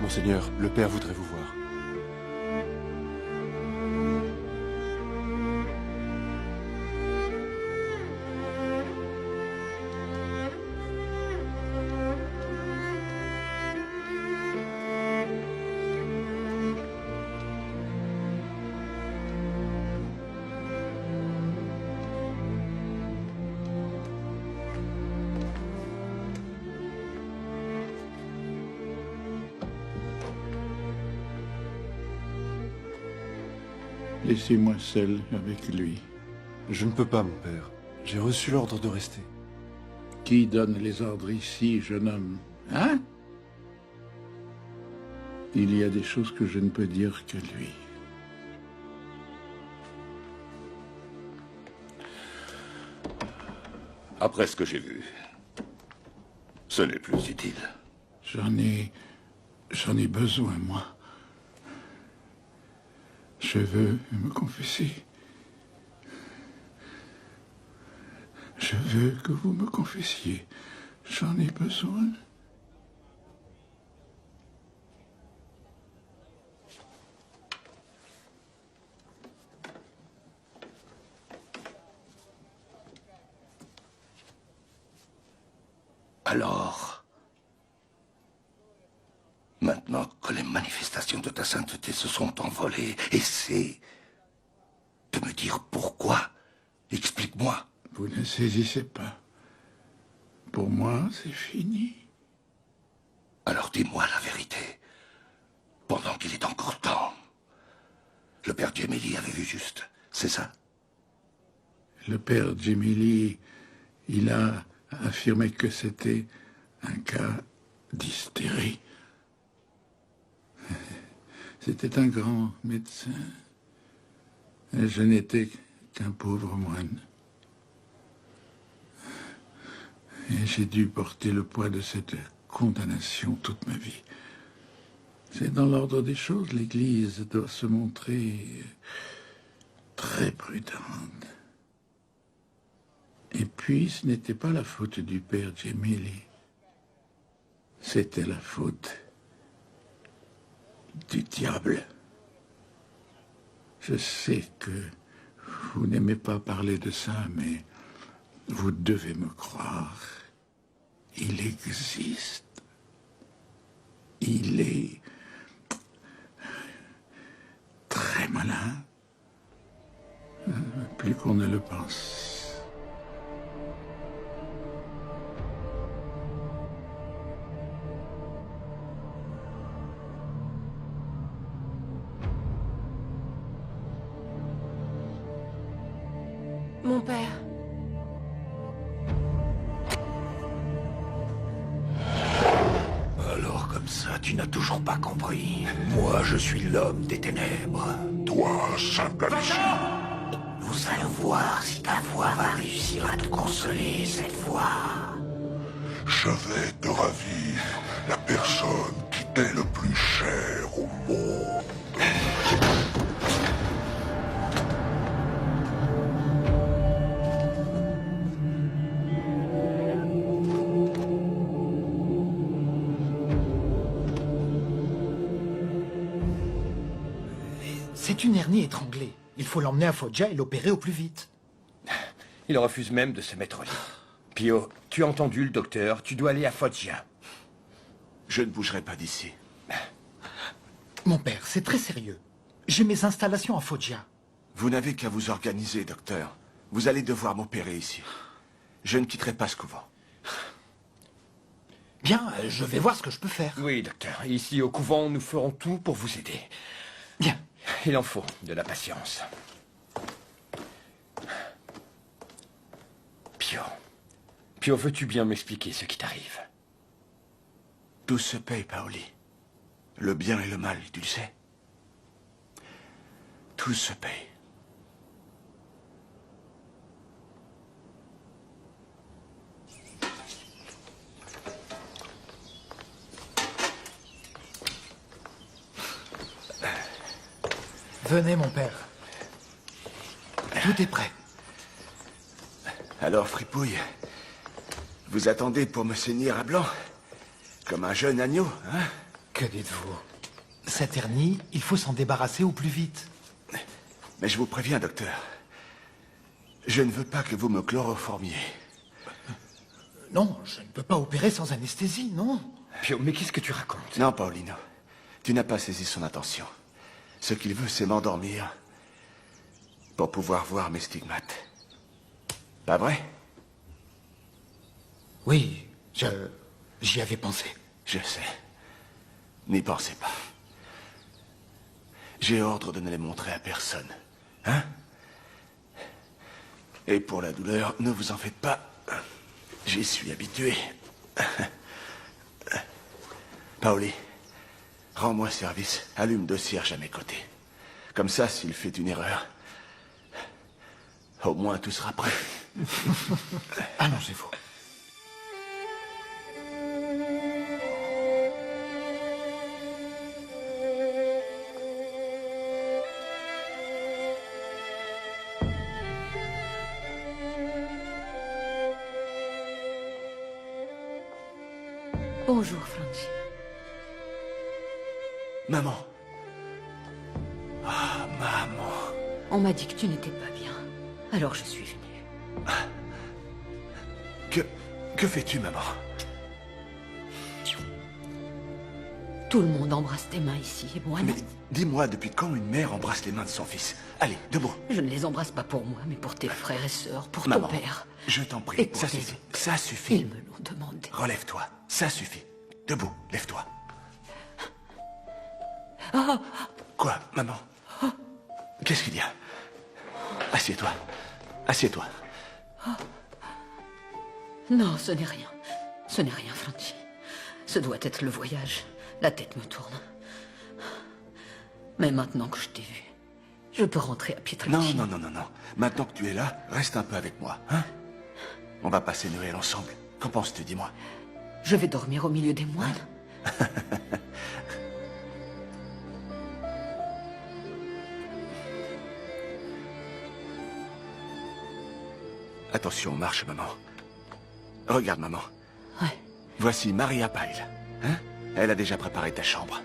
Monseigneur, le père voudrait vous voir. Laissez-moi seul avec lui. Je ne peux pas, mon père. J'ai reçu l'ordre de rester. Qui donne les ordres ici, jeune homme? Hein? Il y a des choses que je ne peux dire que lui. Après ce que j'ai vu, ce n'est plus utile. J'en ai besoin, moi. Je veux me confesser. Je veux que vous me confessiez. J'en ai besoin. Alors, maintenant que les manifestations de ta sainteté se sont envolées, essaie de me dire pourquoi. Explique-moi. Vous ne saisissez pas. Pour moi, c'est fini. Alors dis-moi la vérité, pendant qu'il est encore temps. Le père Gemelli avait vu juste, c'est ça? Le père Gemelli, il a affirmé que c'était un cas d'hystérie. C'était un grand médecin. Et je n'étais qu'un pauvre moine. Et j'ai dû porter le poids de cette condamnation toute ma vie. C'est dans l'ordre des choses, l'Église doit se montrer très prudente. Et puis, ce n'était pas la faute du père Gemelli. C'était la faute du diable. Je sais que vous n'aimez pas parler de ça, mais vous devez me croire. Il existe. Il est très malin. Plus qu'on ne le pense. Mon père. Alors comme ça, tu n'as toujours pas compris. Moi, je suis l'homme des ténèbres. Toi, simple imbécile. Nous allons voir si ta voix va réussir à te consoler cette fois. Je vais te ravir la personne qui t'est le plus chère au monde. C'est une hernie étranglée. Il faut l'emmener à Foggia et l'opérer au plus vite. Il refuse même de se mettre au lit. Pio, tu as entendu le docteur, tu dois aller à Foggia. Je ne bougerai pas d'ici. Mon père, c'est très sérieux. J'ai mes installations à Foggia. Vous n'avez qu'à vous organiser, docteur. Vous allez devoir m'opérer ici. Je ne quitterai pas ce couvent. Bien, je vais voir ce que je peux faire. Oui, docteur. Ici, au couvent, nous ferons tout pour vous aider. Bien. Il en faut de la patience. Pio, veux-tu bien m'expliquer ce qui t'arrive? Tout se paye, Paoli. Le bien et le mal, tu le sais. Tout se paye. Venez, mon père. Tout est prêt. Alors, Fripouille, vous attendez pour me saigner à blanc? Comme un jeune agneau, hein? Que dites-vous? Cette hernie, il faut s'en débarrasser au plus vite. Mais je vous préviens, docteur. Je ne veux pas que vous me chloroformiez. Non, je ne peux pas opérer sans anesthésie, non. Pio, mais qu'est-ce que tu racontes? Non, Paulino. Tu n'as pas saisi son intention. Ce qu'il veut, c'est m'endormir pour pouvoir voir mes stigmates. Pas vrai? Oui, j'y avais pensé. Je sais. N'y pensez pas. J'ai ordre de ne les montrer à personne. Hein? Et pour la douleur, ne vous en faites pas. J'y suis habitué. Paoli, rends-moi service. Allume deux cierges à mes côtés. Comme ça, s'il fait une erreur, au moins tout sera prêt. Allongez-vous. Bonjour, Franchi. Maman. Ah, maman. On m'a dit que tu n'étais pas bien. Alors je suis venue. Que fais-tu, maman? Tout le monde embrasse tes mains ici, et moi non. Mais dis-moi, depuis quand une mère embrasse les mains de son fils? Allez, debout. Je ne les embrasse pas pour moi, mais pour tes frères et sœurs, pour Maman, ton père. je t'en prie, Et pour ça tes suffit. autres. Ça suffit. Ils me l'ont demandé. Relève-toi, ça suffit. Debout, lève-toi. Quoi, maman? Qu'est-ce qu'il y a? Assieds-toi. Assieds-toi. Non, ce n'est rien. Ce n'est rien, Franchi. Ce doit être le voyage. La tête me tourne. Mais maintenant que je t'ai vu, je peux rentrer à Pietrelcina. Non, non, non, non, non. Maintenant que tu es là, reste un peu avec moi, hein? On va passer Noël ensemble. Qu'en penses-tu, dis-moi? Je vais dormir au milieu des moines. Attention, marche, maman. Regarde, maman. Ouais. Voici Maria Pyle. Hein? Elle a déjà préparé ta chambre.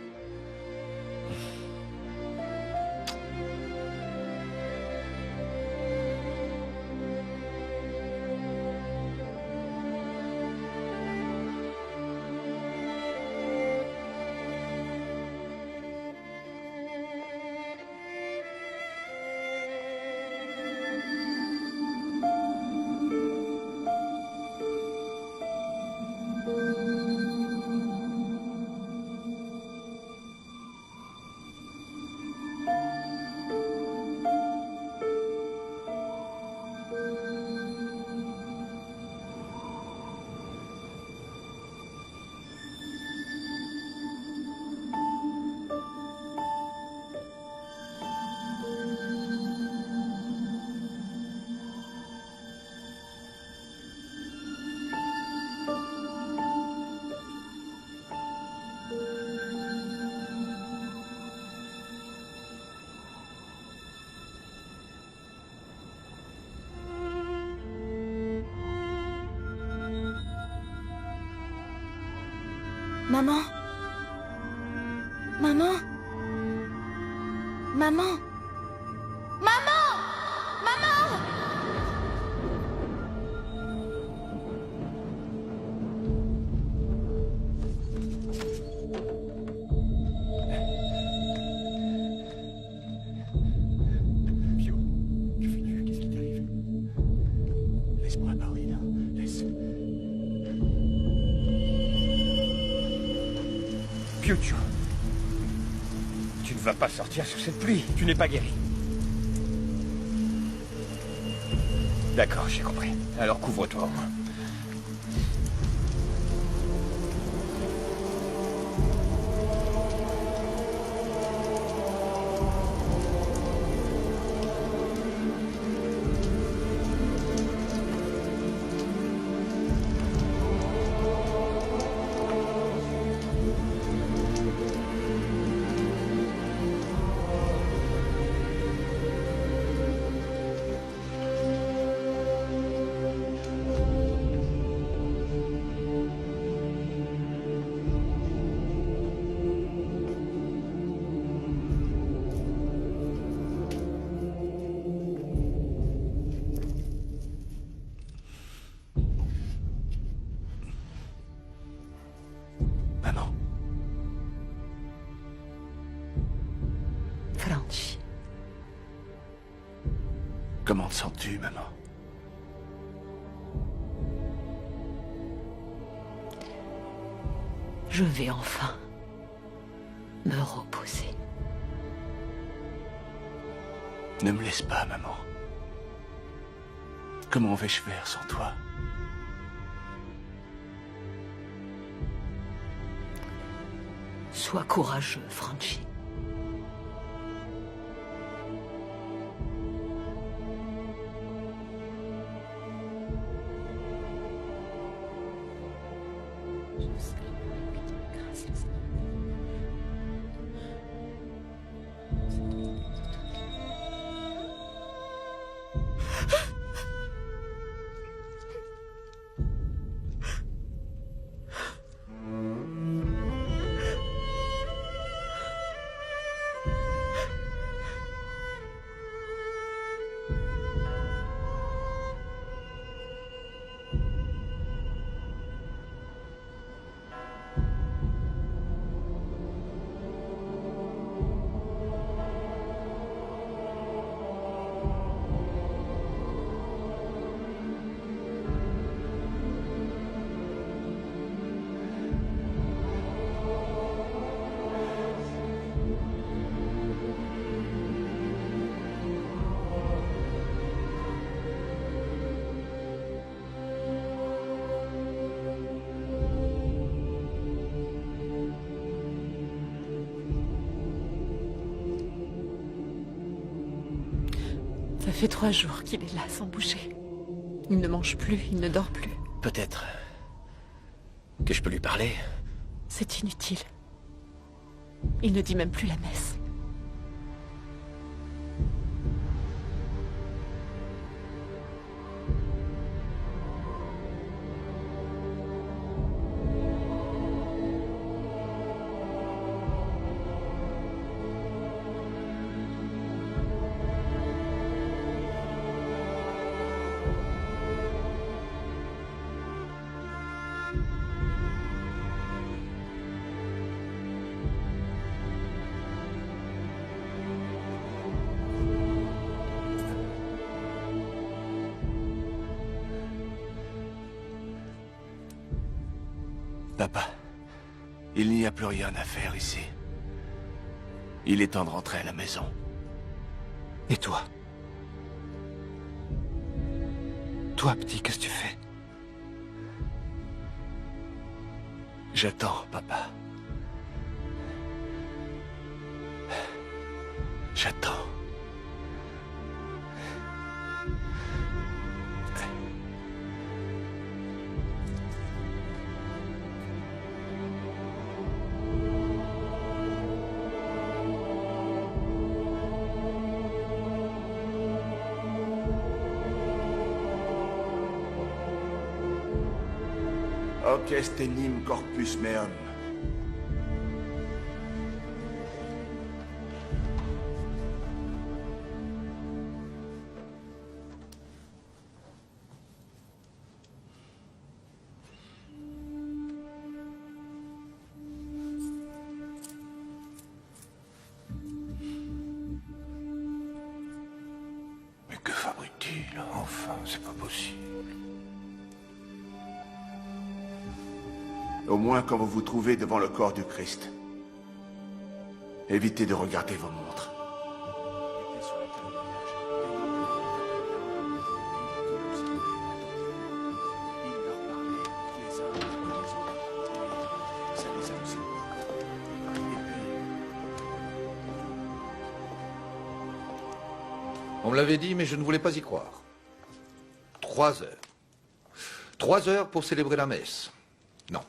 Maman? Maman? Maman? Maman? Maman? Pio, que fais-tu? Qu'est-ce qui t'arrive? Laisse-moi parler, là. Laisse. Piuccio. Tu ne vas pas sortir sous cette pluie. Tu n'es pas guéri. D'accord, j'ai compris. Alors couvre-toi au moins. Comment te sens-tu, maman? Je vais enfin me reposer. Ne me laisse pas, maman. Comment vais-je faire sans toi? Sois courageux, Franchi. Ça fait 3 jours qu'il est là, sans bouger. Il ne mange plus, il ne dort plus. Peut-être que je peux lui parler. C'est inutile. Il ne dit même plus la messe. Papa, il n'y a plus rien à faire ici. Il est temps de rentrer à la maison. Et toi? Toi, petit, qu'est-ce que tu fais? J'attends, papa. J'attends. Hoc est enim corpus meum. Mais que fabrique-t-il? Enfin, c'est pas possible. Au moins quand vous vous trouvez devant le corps du Christ. Évitez de regarder vos montres. On me l'avait dit, mais je ne voulais pas y croire. 3 heures. 3 heures pour célébrer la messe. Non,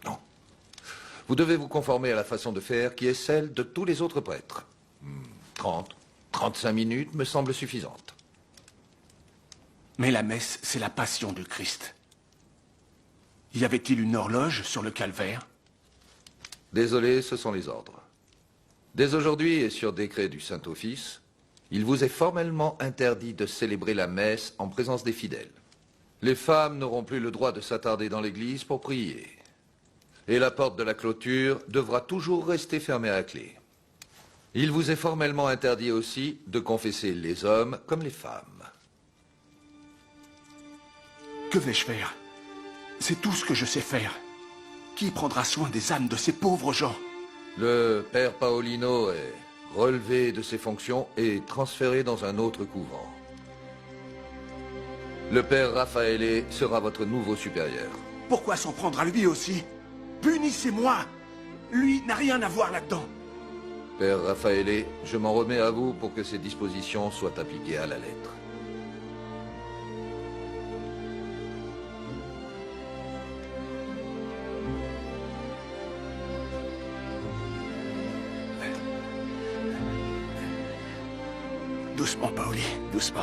non. Vous devez vous conformer à la façon de faire qui est celle de tous les autres prêtres. 30, 35 minutes me semblent suffisantes. Mais la messe, c'est la passion du Christ. Y avait-il une horloge sur le calvaire? Désolé, ce sont les ordres. Dès aujourd'hui et sur décret du Saint-Office, il vous est formellement interdit de célébrer la messe en présence des fidèles. Les femmes n'auront plus le droit de s'attarder dans l'église pour prier. Et la porte de la clôture devra toujours rester fermée à clé. Il vous est formellement interdit aussi de confesser les hommes comme les femmes. Que vais-je faire? C'est tout ce que je sais faire. Qui prendra soin des âmes de ces pauvres gens? Le père Paolino est relevé de ses fonctions et transféré dans un autre couvent. Le père Raffaele sera votre nouveau supérieur. Pourquoi s'en prendre à lui aussi? Punissez-moi! Lui n'a rien à voir là-dedans. Père Raffaele, je m'en remets à vous pour que ces dispositions soient appliquées à la lettre. Doucement, Paoli, doucement.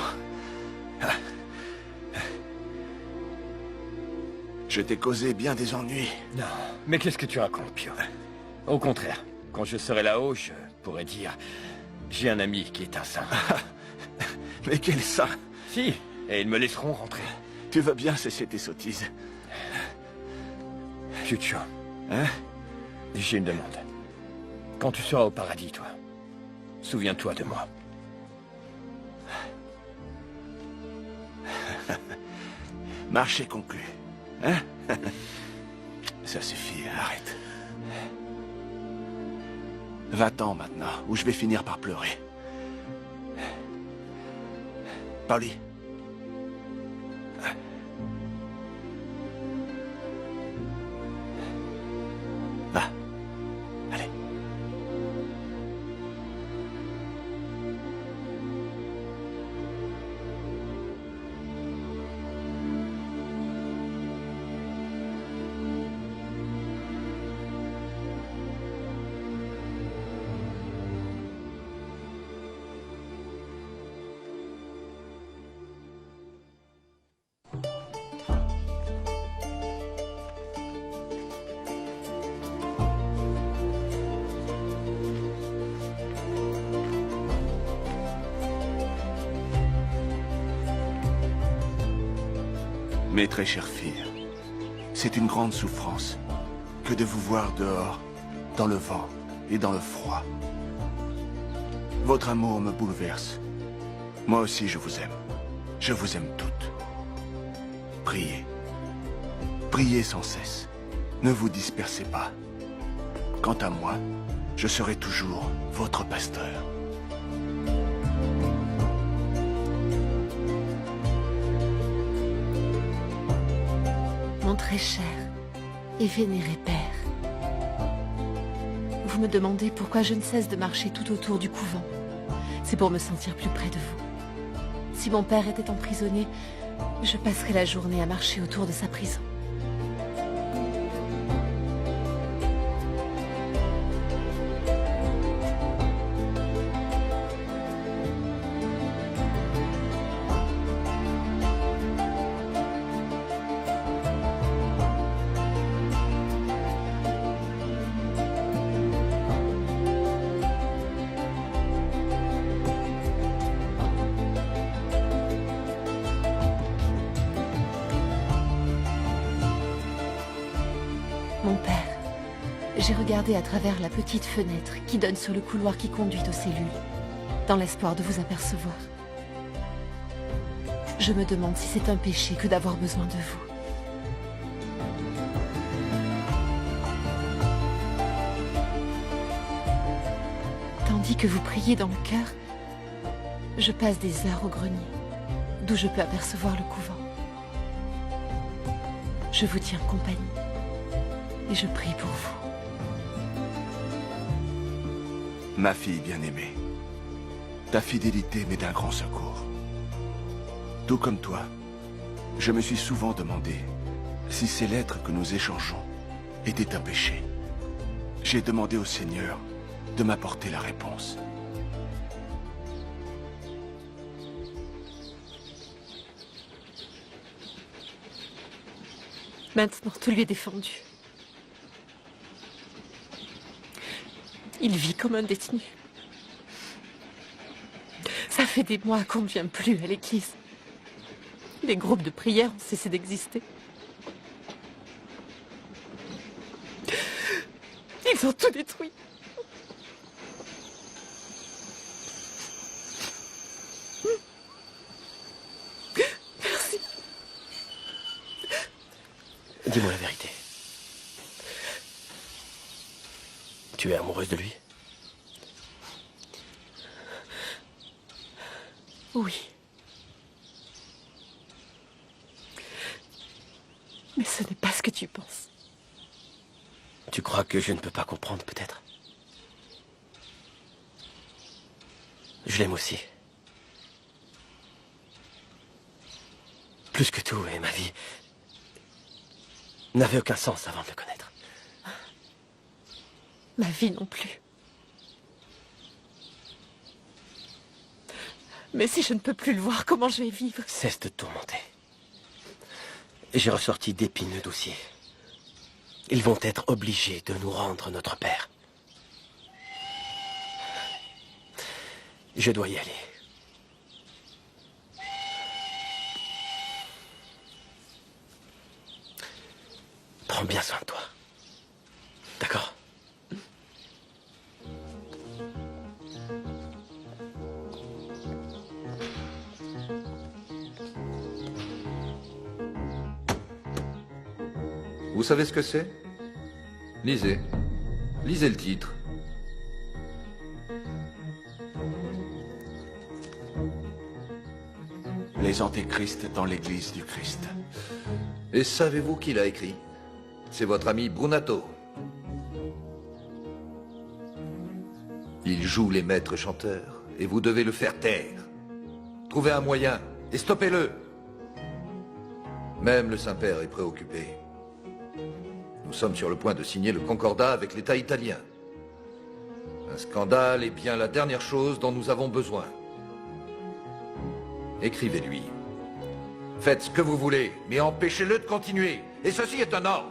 Je t'ai causé bien des ennuis. Non, mais qu'est-ce que tu racontes, Pio? Au contraire, quand je serai là-haut, je pourrais dire... J'ai un ami qui est un saint. Mais quel saint! Si, et ils me laisseront rentrer. Tu veux bien cesser tes sottises? Chucho, Hein? j'ai une demande. Quand tu seras au paradis, toi, souviens-toi de moi. Marché conclu. Hein? Ça suffit, arrête. Va-t'en maintenant, ou je vais finir par pleurer. Pauli. Va. Allez. Mes très chères filles, c'est une grande souffrance que de vous voir dehors, dans le vent et dans le froid. Votre amour me bouleverse. Moi aussi, je vous aime. Je vous aime toutes. Priez. Priez sans cesse. Ne vous dispersez pas. Quant à moi, je serai toujours votre pasteur. Mon très cher et vénéré père, vous me demandez pourquoi je ne cesse de marcher tout autour du couvent. C'est pour me sentir plus près de vous. Si mon père était emprisonné, je passerais la journée à marcher autour de sa prison. Mon père, j'ai regardé à travers la petite fenêtre qui donne sur le couloir qui conduit aux cellules, dans l'espoir de vous apercevoir. Je me demande si c'est un péché que d'avoir besoin de vous. Tandis que vous priez dans le cœur, je passe des heures au grenier, d'où je peux apercevoir le couvent. Je vous tiens compagnie. Et je prie pour vous. Ma fille bien-aimée, ta fidélité m'est d'un grand secours. Tout comme toi, je me suis souvent demandé si ces lettres que nous échangeons étaient un péché. J'ai demandé au Seigneur de m'apporter la réponse. Maintenant, tout lui est défendu. Il vit comme un détenu. Ça fait des mois qu'on ne vient plus à l'église. Les groupes de prière ont cessé d'exister. Ils ont tout détruit. Merci. Dis-moi la vérité. Tu es amoureuse de lui? Oui. Mais ce n'est pas ce que tu penses. Tu crois que je ne peux pas comprendre, peut-être? Je l'aime aussi. Plus que tout, et ma vie n'avait aucun sens avant de le connaître. Ma vie non plus. Mais si je ne peux plus le voir, comment je vais vivre? Cesse de te tourmenter. J'ai ressorti d'épineux dossiers. Ils vont être obligés de nous rendre notre père. Je dois y aller. Prends bien soin de toi. D'accord? Vous savez ce que c'est? Lisez. Lisez le titre. Les antéchrists dans l'église du Christ. Et savez-vous qui l'a écrit? C'est votre ami Brunato. Il joue les maîtres chanteurs, et vous devez le faire taire. Trouvez un moyen, et stoppez-le. Même le Saint-Père est préoccupé. Nous sommes sur le point de signer le concordat avec l'État italien. Un scandale est bien la dernière chose dont nous avons besoin. Écrivez-lui. Faites ce que vous voulez, mais empêchez-le de continuer. Et ceci est un ordre.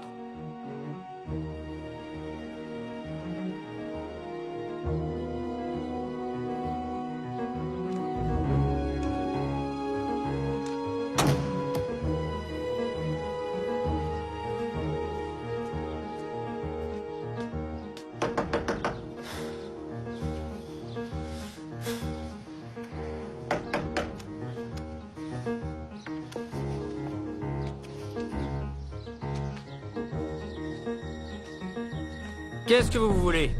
Qu'est-ce que vous voulez?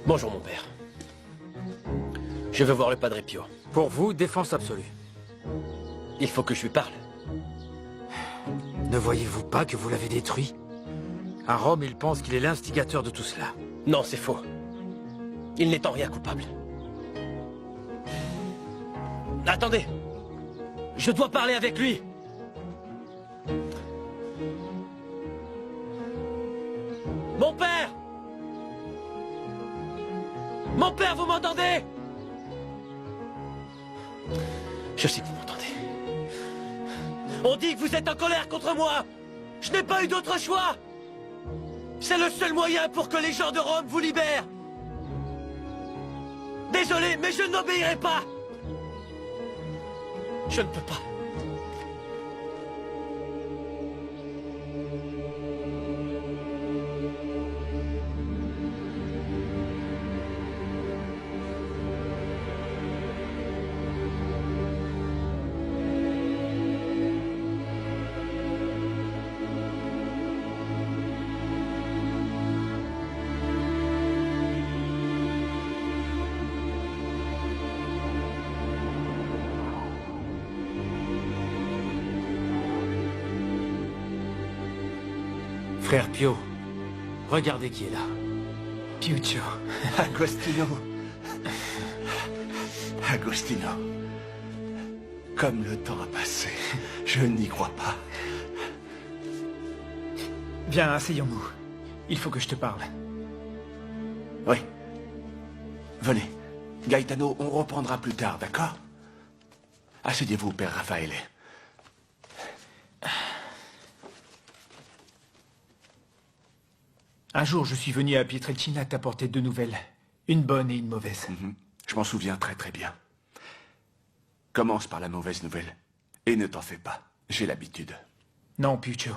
Bonjour, mon père. Je veux voir le Padre Pio. Pour vous, défense absolue. Il faut que je lui parle. Ne voyez-vous pas que vous l'avez détruit? À Rome, il pense qu'il est l'instigateur de tout cela. Non, c'est faux. Il n'est en rien coupable. Attendez! Je dois parler avec lui! Mon père! Mon père, vous m'entendez? Je sais que vous m'entendez. On dit que vous êtes en colère contre moi! Je n'ai pas eu d'autre choix! C'est le seul moyen pour que les gens de Rome vous libèrent! Désolé, mais je n'obéirai pas! Je ne peux pas. Frère Pio, regardez qui est là. Piuccio. Agostino. Agostino. Comme le temps a passé, je n'y crois pas. Viens, asseyons-nous. Il faut que je te parle. Oui. Venez. Gaetano, on reprendra plus tard, d'accord? Asseyez-vous, Père Raffaele. Un jour, je suis venu à Pietrelcina t'apporter deux nouvelles. Une bonne et une mauvaise. Je m'en souviens très très bien. Commence par la mauvaise nouvelle. Et ne t'en fais pas. J'ai l'habitude. Non, Piuccio.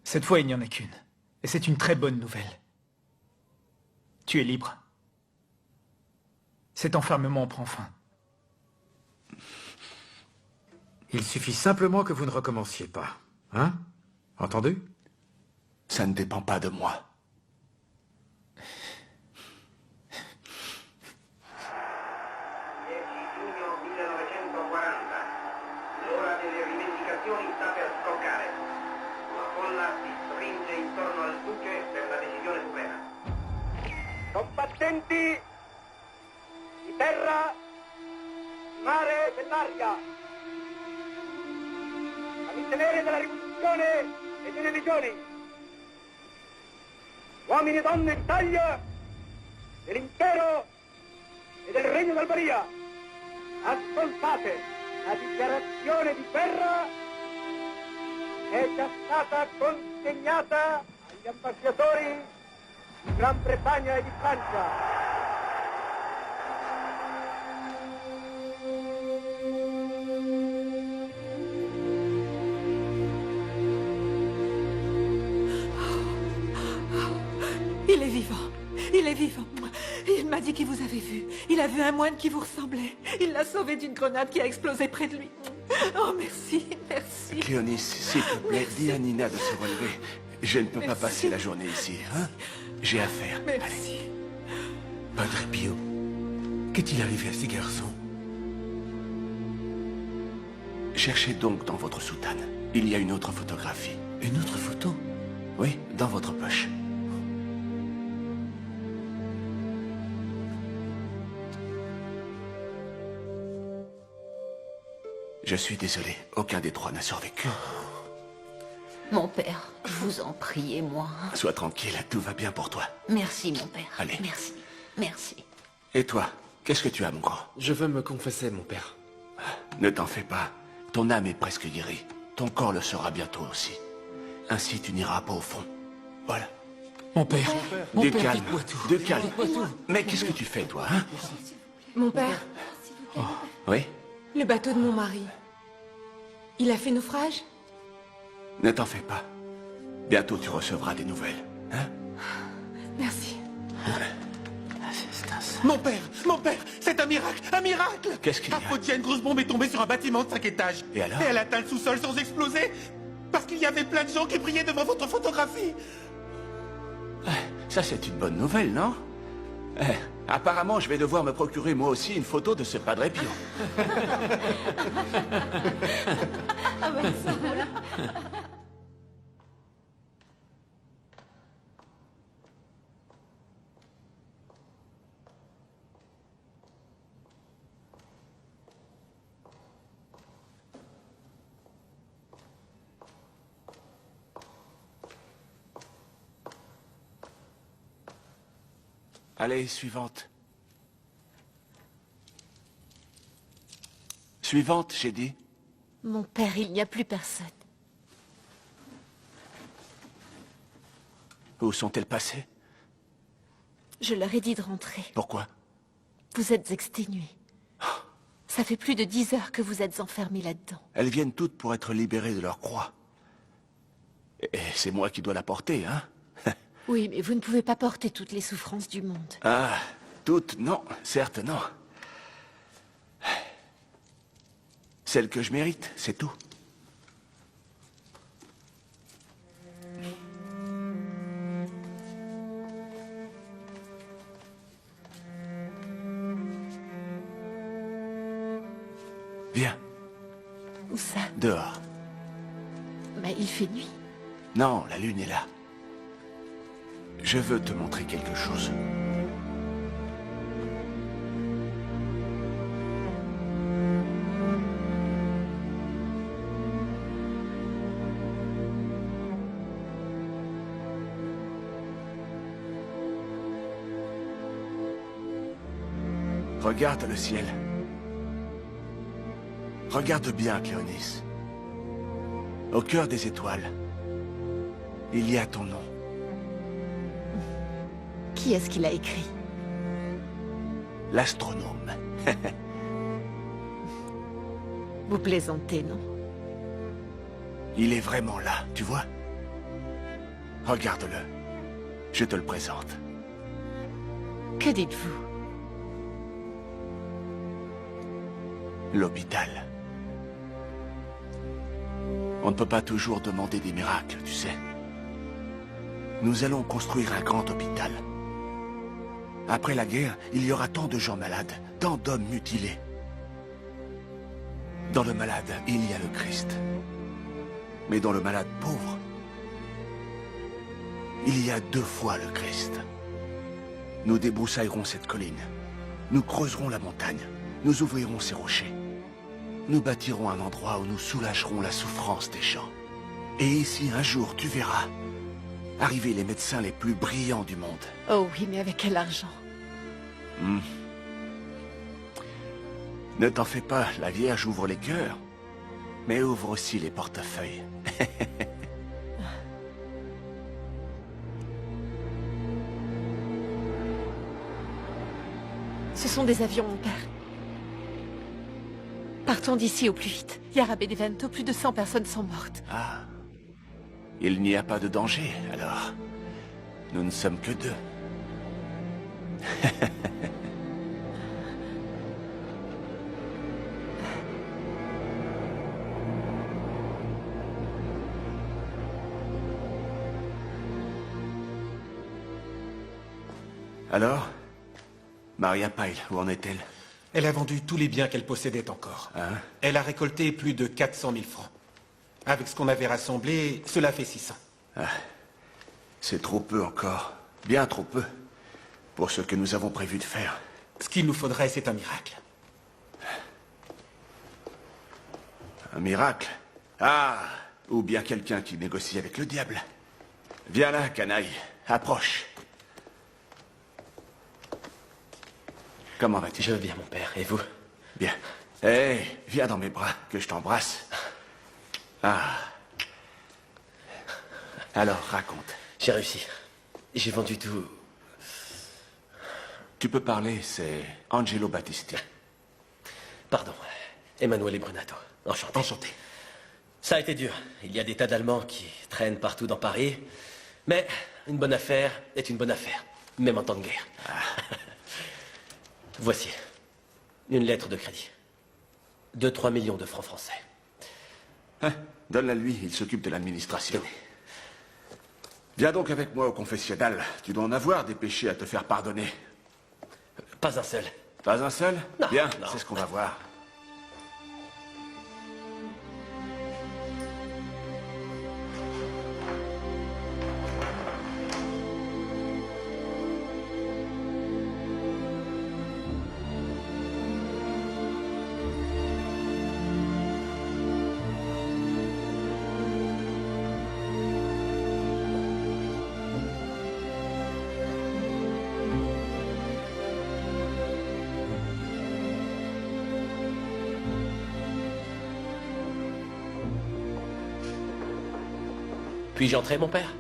Cette fois, il n'y en a qu'une. Et c'est une très bonne nouvelle. Tu es libre. Cet enfermement prend fin. Il suffit simplement que vous ne recommenciez pas. Hein? Entendu? Ça ne dépend pas de moi. Combattenti di terra, di mare e dell'aria, all'intenere della rivoluzione e delle legioni, uomini e donne d'Italia, dell'impero e del regno d'Albania, ascoltate la dichiarazione di guerra che è già stata consegnata agli ambasciatori di Gran Bretagna e di Francia. Il est vivant. Il est vivant. Il m'a dit qu'il vous avait vu. Il a vu un moine qui vous ressemblait. Il l'a sauvé d'une grenade qui a explosé près de lui. Oh, merci, merci. Cléonis, s'il te plaît, dis à Nina de se relever. Je ne peux pas passer la journée ici, hein? J'ai affaire. Merci. Allez. Padre Pio, qu'est-il arrivé à ces garçons? Cherchez donc dans votre soutane. Il y a une autre photographie. Une autre photo? Oui, dans votre poche. Je suis désolé, aucun des trois n'a survécu. Mon père, je vous en prie, et moi. Sois tranquille, tout va bien pour toi. Merci, mon père. Allez. Merci. Merci. Et toi, qu'est-ce que tu as, mon grand? Je veux me confesser, mon père. Ne t'en fais pas. Ton âme est presque guérie. Ton corps le sera bientôt aussi. Ainsi, tu n'iras pas au fond. Voilà. Mon père. Mon Du père, calme, dites-moi tout. du calme. Dites-moi tout. Mais qu'est-ce que tu fais, toi, hein? Mon père, Oui? le bateau de mon mari, il a fait naufrage? Ne t'en fais pas. Bientôt, tu recevras des nouvelles. Hein? Merci. Mon père, c'est un miracle, un miracle! Qu'est-ce qu'il y a? À Foggia, une grosse bombe est tombée sur un bâtiment de 5 étages. Et alors? Et elle atteint le sous-sol sans exploser, parce qu'il y avait plein de gens qui priaient devant votre photographie. Ça, c'est une bonne nouvelle, non? Apparemment, je vais devoir me procurer moi aussi une photo de ce Padre Pio. Ah ben ça, voilà. Allez, suivante. Suivante, j'ai dit. Mon père, il n'y a plus personne. Où sont-elles passées? Je leur ai dit de rentrer. Pourquoi? Vous êtes exténués. Ça fait plus de 10 heures que vous êtes enfermés là-dedans. Elles viennent toutes pour être libérées de leur croix. Et c'est moi qui dois la porter, hein? Oui, mais vous ne pouvez pas porter toutes les souffrances du monde. Ah, toutes, non, certes, non. Celle que je mérite, c'est tout. Viens. Où ça? Dehors. Mais il fait nuit. Non, la lune est là. Je veux te montrer quelque chose. Regarde le ciel. Regarde bien, Cléonis. Au cœur des étoiles, il y a ton nom. Qui est-ce qui l'a écrit? L'astronome. Vous plaisantez, non? Il est vraiment là, tu vois? Regarde-le. Je te le présente. Que dites-vous? L'hôpital. On ne peut pas toujours demander des miracles, tu sais. Nous allons construire un grand hôpital. Après la guerre, il y aura tant de gens malades, tant d'hommes mutilés. Dans le malade, il y a le Christ. Mais dans le malade pauvre, il y a 2 fois le Christ. Nous débroussaillerons cette colline. Nous creuserons la montagne. Nous ouvrirons ces rochers. Nous bâtirons un endroit où nous soulagerons la souffrance des gens. Et ici, un jour, tu verras arriver les médecins les plus brillants du monde. Oh oui, mais avec quel argent? Ne t'en fais pas, la Vierge ouvre les cœurs, mais ouvre aussi les portefeuilles. Ce sont des avions, mon père. Partons d'ici au plus vite. Yara Benevento, plus de 100 personnes sont mortes. Ah. Il n'y a pas de danger, alors. Nous ne sommes que 2. Alors, Maria Pyle, où en est-elle? Elle a vendu tous les biens qu'elle possédait encore. Hein? Elle a récolté plus de 400 000 francs. Avec ce qu'on avait rassemblé, cela fait 600. Ah, c'est trop peu encore. Bien trop peu. Pour ce que nous avons prévu de faire. Ce qu'il nous faudrait, c'est un miracle. Un miracle? Ah! Ou bien quelqu'un qui négocie avec le diable. Viens là, canaille. Approche. Comment vas-tu? Je vais bien, mon père. Et vous? Bien. Hé, viens dans mes bras, que je t'embrasse. Ah. Alors, raconte. J'ai réussi. J'ai vendu tout. Tu peux parler, c'est Angelo Battisti. Pardon. Emanuele Brunato. Enchanté. Enchanté. Ça a été dur. Il y a des tas d'Allemands qui traînent partout dans Paris. Mais une bonne affaire est une bonne affaire. Même en temps de guerre. Voici. Une lettre de crédit. 2-3 millions de francs français. Hein? Donne-la lui, il s'occupe de l'administration. Viens donc avec moi au confessionnal. Tu dois en avoir des péchés à te faire pardonner. Pas un seul. Pas un seul? Non, bien, non. c'est ce qu'on va voir. Puis-je entrer, mon père?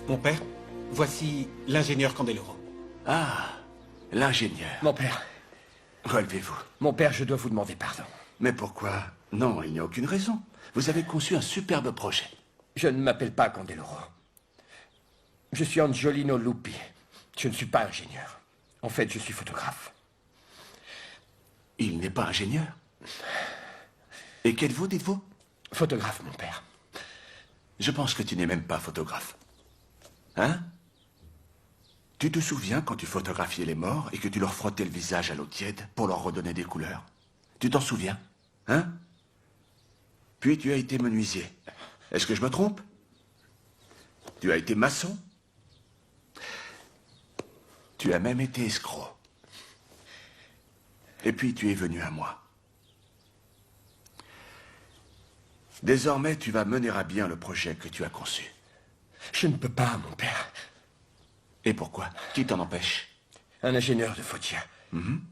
Mon père, voici l'ingénieur Candeloro. Ah, l'ingénieur. Mon père. Relevez-vous. Mon père, je dois vous demander pardon. Mais pourquoi? Non, il n'y a aucune raison. Vous avez conçu un superbe projet. Je ne m'appelle pas Candeloro. Je suis Angiolino Lupi. Je ne suis pas ingénieur. En fait, je suis photographe. Il n'est pas ingénieur? Et qu'êtes-vous, dites-vous? Photographe, mon père. Je pense que tu n'es même pas photographe. Hein? Tu te souviens quand tu photographiais les morts et que tu leur frottais le visage à l'eau tiède pour leur redonner des couleurs? Tu t'en souviens? Hein? Puis tu as été menuisier. Est-ce que je me trompe? Tu as été maçon? Tu as même été escroc. Et puis tu es venu à moi. Désormais, tu vas mener à bien le projet que tu as conçu. Je ne peux pas, mon père. Et pourquoi? Qui t'en empêche? Un ingénieur de Foggia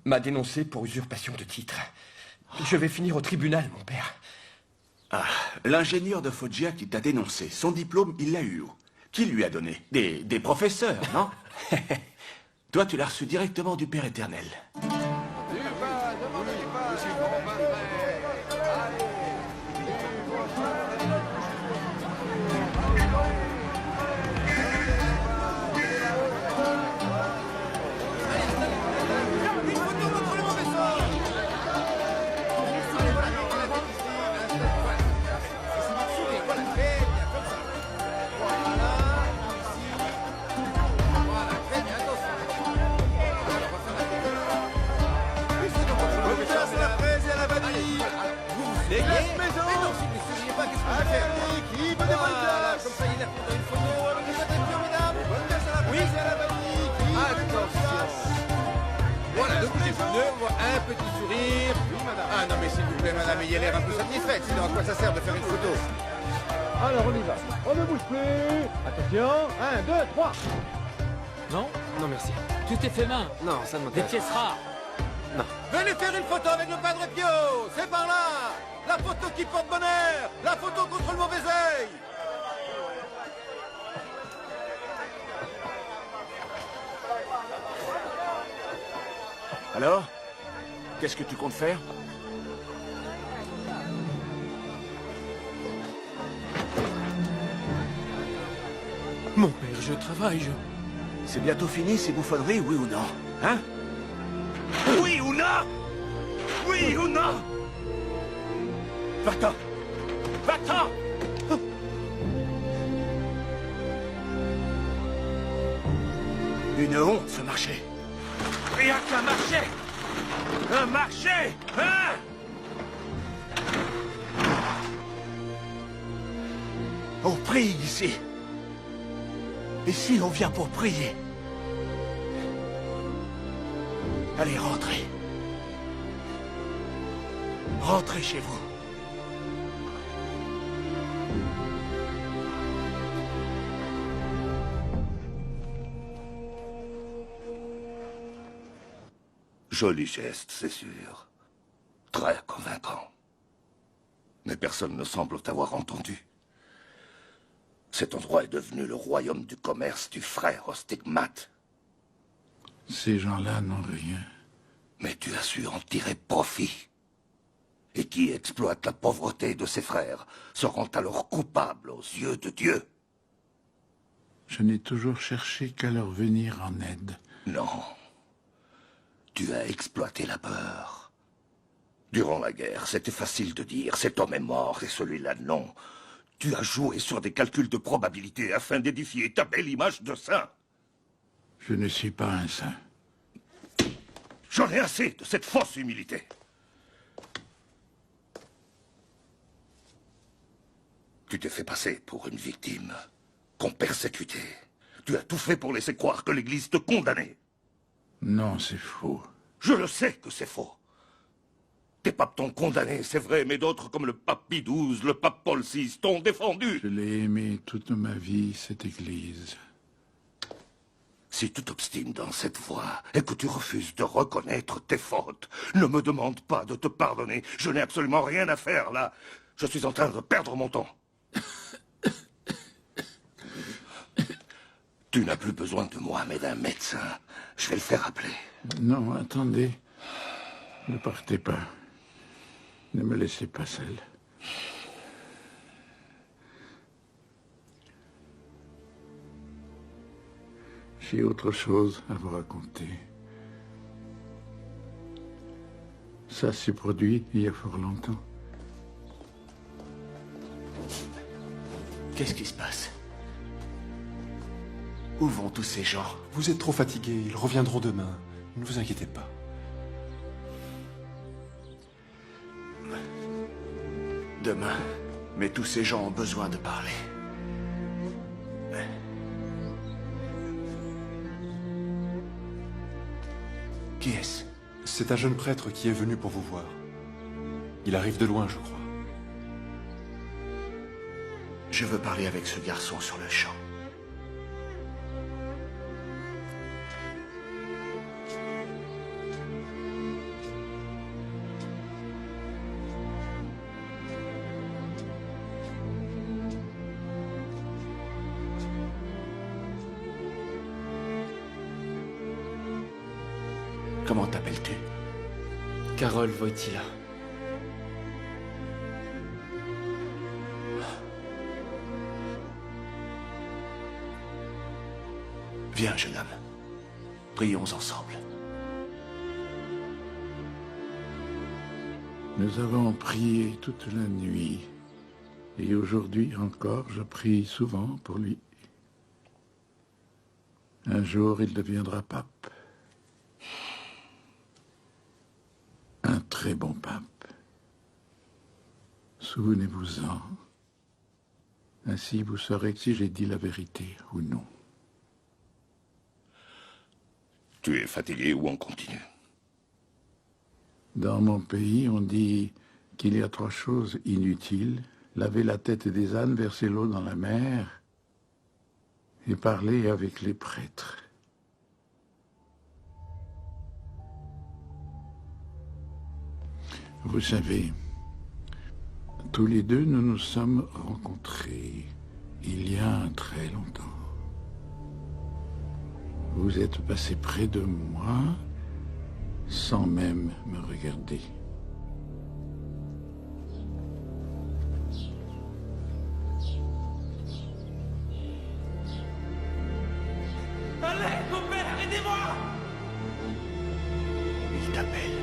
m'a dénoncé pour usurpation de titre. Je vais finir au tribunal, mon père. Ah, l'ingénieur de Foggia qui t'a dénoncé, son diplôme, il l'a eu où? Qui lui a donné? Des professeurs, non? Toi, tu l'as reçu directement du Père éternel. Allez, qui veut des bonnes places? Comme ça, il a fait une photo avec les attentions, mesdames. Bonne place à la oui. À la famille. Qui veut des bonnes places? Voilà, ne bougez pas. Un petit sourire. Oui, madame. Ah non, mais s'il vous plaît, madame, ayez l'air un peu satisfaite. Sinon, à quoi ça sert de faire une photo? Alors, on y va. On ne bouge plus. Attention. 1, 2, 3. Non? Non, merci. Tout est fait main. Non, ça ne m'intéresse pas. Des pièces rares. Non. Venez faire une photo avec le Padre Pio. C'est par là. La photo qui porte bonheur. La photo contre le mauvais œil. Alors? Qu'est-ce que tu comptes faire? Mon père, je travaille, C'est bientôt fini ces bouffonneries, oui ou non? Hein? Oui ou non? Oui ou non? Va-t'en! Va-t'en! Une honte, ce marché. Rien qu'un marché! Un marché! Hein? On prie ici. Ici, on vient pour prier. Allez, rentrez. Rentrez chez vous. Joli geste, c'est sûr. Très convaincant. Mais personne ne semble t'avoir entendu. Cet endroit est devenu le royaume du commerce du frère aux stigmates. Ces gens-là n'ont rien. Mais tu as su en tirer profit. Et qui exploite la pauvreté de ses frères seront alors coupables aux yeux de Dieu. Je n'ai toujours cherché qu'à leur venir en aide. Non. Tu as exploité la peur. Durant la guerre, c'était facile de dire « cet homme est mort et celui-là non ». Tu as joué sur des calculs de probabilité afin d'édifier ta belle image de saint. Je ne suis pas un saint. J'en ai assez de cette fausse humilité. Tu t'es fait passer pour une victime qu'on persécutait. Tu as tout fait pour laisser croire que l'Église te condamnait. Non, c'est faux. Je le sais que c'est faux. Tes papes t'ont condamné, c'est vrai, mais d'autres comme le pape Pie XII, le pape Paul VI t'ont défendu. Je l'ai aimé toute ma vie, cette Église. Si tu t'obstines dans cette voie et que tu refuses de reconnaître tes fautes, ne me demande pas de te pardonner. Je n'ai absolument rien à faire là. Je suis en train de perdre mon temps. Tu n'as plus besoin de moi, mais d'un médecin. Je vais le faire appeler. Non, attendez. Ne partez pas. Ne me laissez pas seul. J'ai autre chose à vous raconter. Ça s'est produit il y a fort longtemps. Qu'est-ce qui se passe? Où vont tous ces gens? Vous êtes trop fatigué, ils reviendront demain. Ne vous inquiétez pas. Demain. Mais tous ces gens ont besoin de parler. Qui est-ce? C'est un jeune prêtre qui est venu pour vous voir. Il arrive de loin, je crois. Je veux parler avec ce garçon sur le champ. Comment t'appelles-tu? Carole Wojtyla. Viens, jeune homme. Prions ensemble. Nous avons prié toute la nuit. Et aujourd'hui encore, je prie souvent pour lui. Un jour, il deviendra pape. Un très bon pape. Souvenez-vous-en. Ainsi, vous saurez si j'ai dit la vérité ou non. Tu es fatigué ou on continue? Dans mon pays, on dit qu'il y a 3 choses inutiles: laver la tête des ânes, verser l'eau dans la mer et parler avec les prêtres. Vous savez, tous les deux, nous nous sommes rencontrés il y a très longtemps. Vous êtes passé près de moi sans même me regarder. Allez, mon père, aidez-moi! Il t'appelle.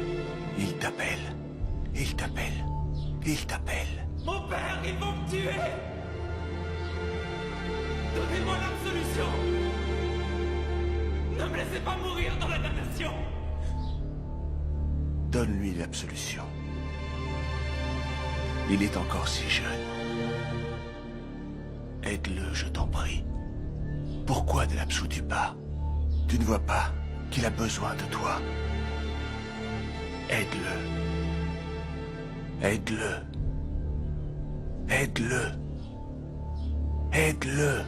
Il t'appelle. Il t'appelle. Il t'appelle. Mon père, ils vont me tuer! Donnez-moi l'absolution! Ne me laissez pas mourir dans la damnation! Donne-lui l'absolution. Il est encore si jeune. Aide-le, je t'en prie. Pourquoi ne l'absous-tu pas? Tu ne vois pas qu'il a besoin de toi. Aide-le. Aide-le. Aide-le. Aide-le.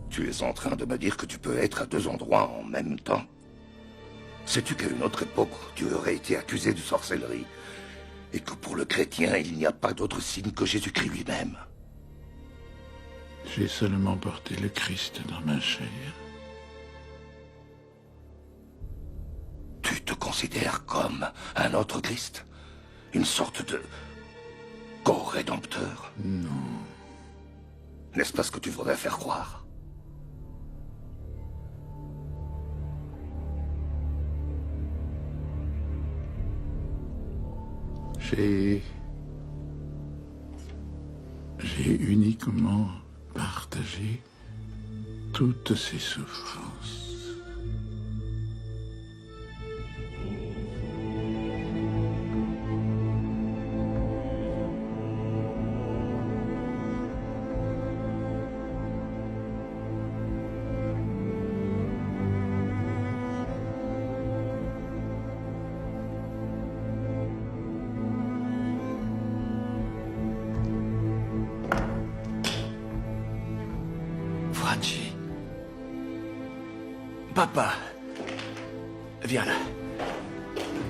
Tu es en train de me dire que tu peux être à 2 endroits en même temps? Sais-tu qu'à une autre époque, tu aurais été accusé de sorcellerie, et que pour le chrétien, il n'y a pas d'autre signe que Jésus-Christ lui-même? J'ai seulement porté le Christ dans ma chair. Tu te considères comme un autre Christ? Une sorte de co-rédempteur? Non. N'est-ce pas ce que tu voudrais faire croire? J'ai uniquement partagé toutes ces souffrances. Franchi. Papa. Viens là.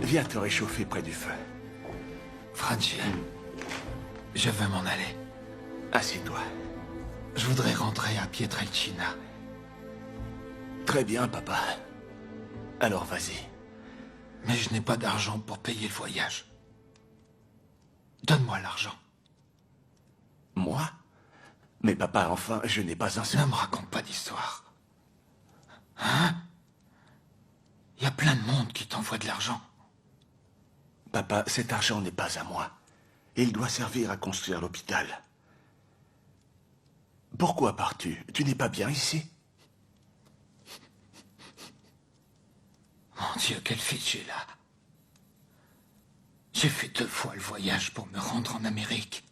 Viens te réchauffer près du feu. Franchi, je veux m'en aller. Assieds-toi. Je voudrais rentrer à Pietrelcina. Très bien, papa. Alors vas-y. Mais je n'ai pas d'argent pour payer le voyage. Donne-moi l'argent. Moi? Mais papa, enfin, je n'ai pas un seul... Ne me raconte pas d'histoire. Hein? Il y a plein de monde qui t'envoie de l'argent. Papa, cet argent n'est pas à moi. Il doit servir à construire l'hôpital. Pourquoi pars-tu? Tu n'es pas bien ici? Mon Dieu, quelle fille j'ai là. J'ai fait 2 fois le voyage pour me rendre en Amérique.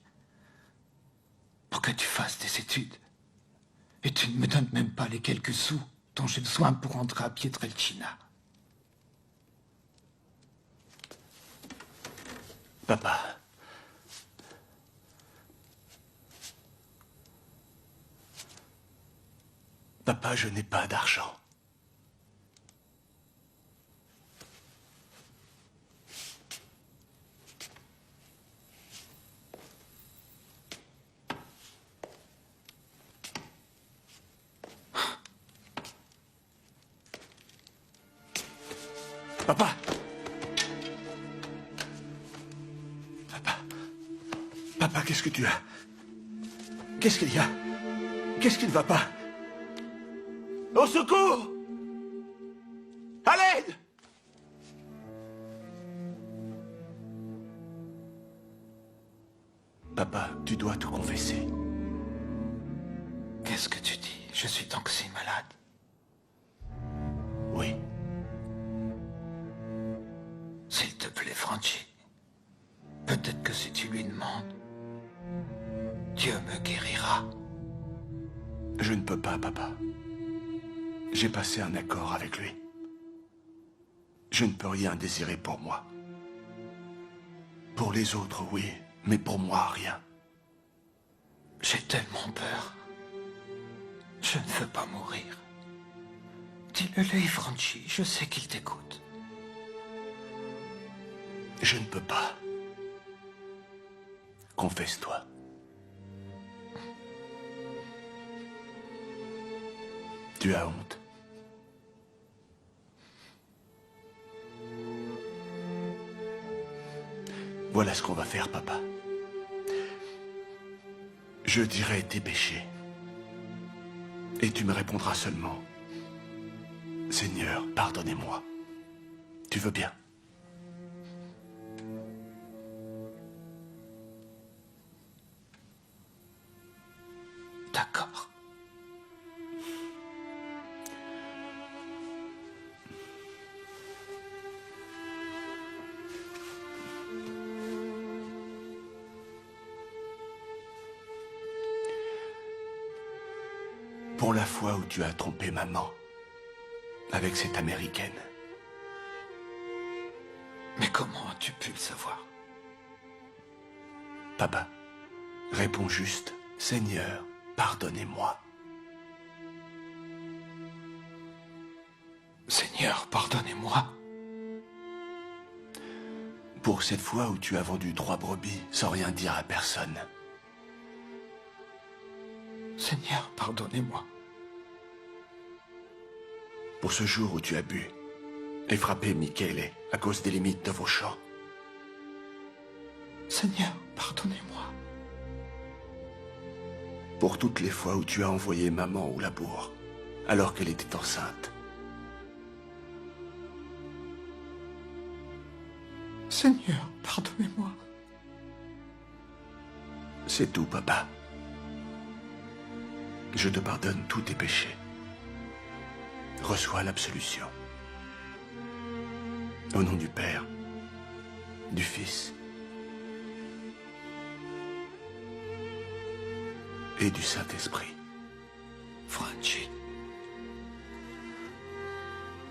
Pour que tu fasses des études. Et tu ne me donnes même pas les quelques sous dont j'ai besoin pour rentrer à Pietrelcina. Papa. Papa, je n'ai pas d'argent. Papa! Papa! Papa, qu'est-ce que tu as? Qu'est-ce qu'il y a? Qu'est-ce qui ne va pas? Au secours! À l'aide! Papa, tu dois tout confesser. Qu'est-ce que tu dis? Je suis donc si malade. Oui. S'il te plaît, Franchi. Peut-être que si tu lui demandes, Dieu me guérira. Je ne peux pas, papa. J'ai passé un accord avec lui. Je ne peux rien désirer pour moi. Pour les autres, oui, mais pour moi, rien. J'ai tellement peur. Je ne veux pas mourir. Dis-le-lui, Franchi, je sais qu'il t'écoute. Je ne peux pas. Confesse-toi. Tu as honte. Voilà ce qu'on va faire, papa. Je dirai tes péchés. Et tu me répondras seulement, Seigneur, pardonnez-moi. Tu veux bien? D'accord. Pour la fois où tu as trompé maman avec cette Américaine. Mais comment as-tu pu le savoir? Papa, réponds juste, Seigneur, pardonnez-moi. Seigneur, pardonnez-moi. Pour cette fois où tu as vendu 3 brebis sans rien dire à personne. Seigneur, pardonnez-moi. Pour ce jour où tu as bu et frappé Michele à cause des limites de vos champs. Seigneur, pardonnez-moi. Pour toutes les fois où tu as envoyé maman au labour alors qu'elle était enceinte. Seigneur, pardonnez-moi. C'est tout, papa. Je te pardonne tous tes péchés. Reçois l'absolution. Au nom du Père, du Fils et du Saint-Esprit. Franchi,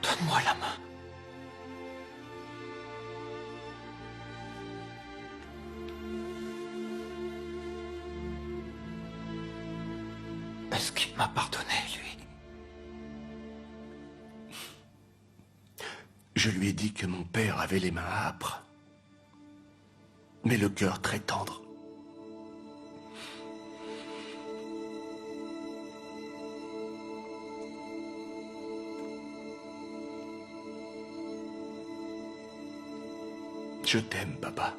donne-moi la main. Est-ce qu'il m'a pardonné, lui? Je lui ai dit que mon père avait les mains âpres, mais le cœur très tendre. Je t'aime, papa.